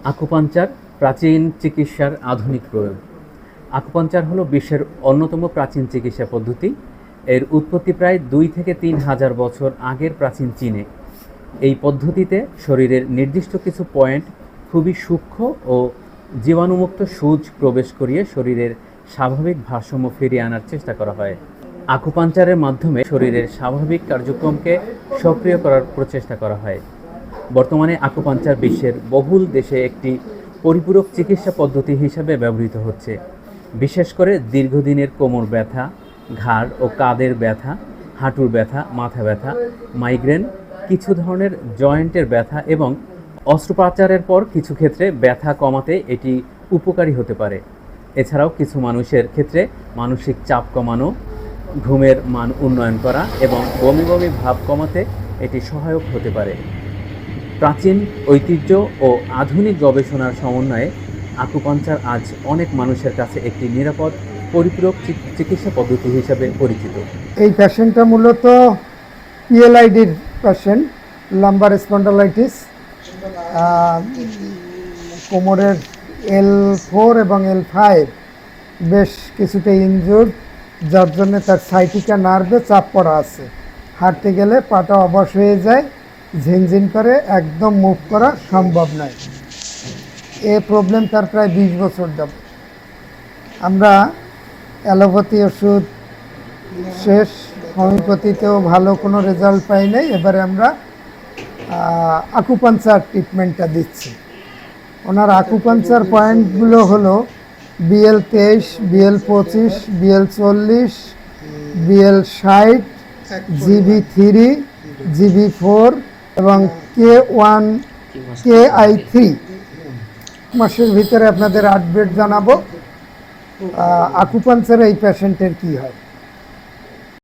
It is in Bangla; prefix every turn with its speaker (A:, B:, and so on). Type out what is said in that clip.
A: আকুপাঞ্চার প্রাচীন চিকিৎসার আধুনিক প্রয়োগ। আকুপাঞ্চার হলো বিশ্বের অন্যতম প্রাচীন চিকিৎসা পদ্ধতি। এর উৎপত্তি প্রায় 2 থেকে 3 হাজার বছর আগের প্রাচীন চীনে। এই পদ্ধতিতে শরীরের নির্দিষ্ট কিছু পয়েন্ট খুবই সূক্ষ্ম ও জীবাণুমুক্ত সূচ প্রবেশ করিয়ে শরীরের স্বাভাবিক ভারসাম্য ফিরিয়ে আনার চেষ্টা করা হয়। আকুপাঞ্চারের মাধ্যমে শরীরের স্বাভাবিক কার্যক্রমকে সক্রিয় করার প্রচেষ্টা করা হয়। বর্তমানে আকুপাঞ্চার বিশ্বের বহুল দেশে একটি পরিপূরক চিকিৎসা পদ্ধতি হিসাবে ব্যবহৃত হচ্ছে। বিশেষ করে দীর্ঘদিনের কোমর ব্যথা, ঘাড় ও কাঁধের ব্যথা, হাঁটুর ব্যথা, মাথা ব্যথা, মাইগ্রেন, কিছু ধরনের জয়েন্টের ব্যথা এবং অস্ত্রোপচারের পর কিছু ক্ষেত্রে ব্যথা কমাতে এটি উপকারী হতে পারে। এছাড়াও কিছু মানুষের ক্ষেত্রে মানসিক চাপ কমানো, ঘুমের মান উন্নয়ন করা এবং বমি বমি ভাব কমাতে এটি সহায়ক হতে পারে। প্রাচীন ঐতিহ্য ও আধুনিক গবেষণার সমন্বয়ে আকুপাঞ্চার আজ অনেক মানুষের কাছে একটি নিরাপদ পরিপূরক চিকিৎসা পদ্ধতি হিসাবে পরিচিত।
B: এই পেশেন্টটা মূলত পিএলআইডির পেশেন্ট, লাম্বার স্পন্ডালাইটিস, কোমরের L4 এবং L5 বেশ কিছুটা ইনজুর্ড, যার জন্য তার সাইটিকা নার্ভে চাপ পড়া আছে। হাঁটতে গেলে পাটা অবশ হয়ে যায়, ঝিনঝিন করে, একদম মুভ করা সম্ভব নয়। এ প্রবলেম তার প্রায় 20 বছর যাবে। আমরা অ্যালোপ্যাথি ওষুধ শেষ, হোমিওপ্যাথিতেও ভালো কোনো রেজাল্ট পাই নাই। এবারে আমরা আকুপাঞ্চার ট্রিটমেন্টটা দিচ্ছি। ওনার আকুপাঞ্চার পয়েন্টগুলো হলো BL23, BL25, BL40, BL60, GB3, GB4 এবং K1, KI3। মাসের ভিতরে আপনাদের আপডেট জানাবো আকুপাঞ্চারে এই পেশেন্টের কী হয়।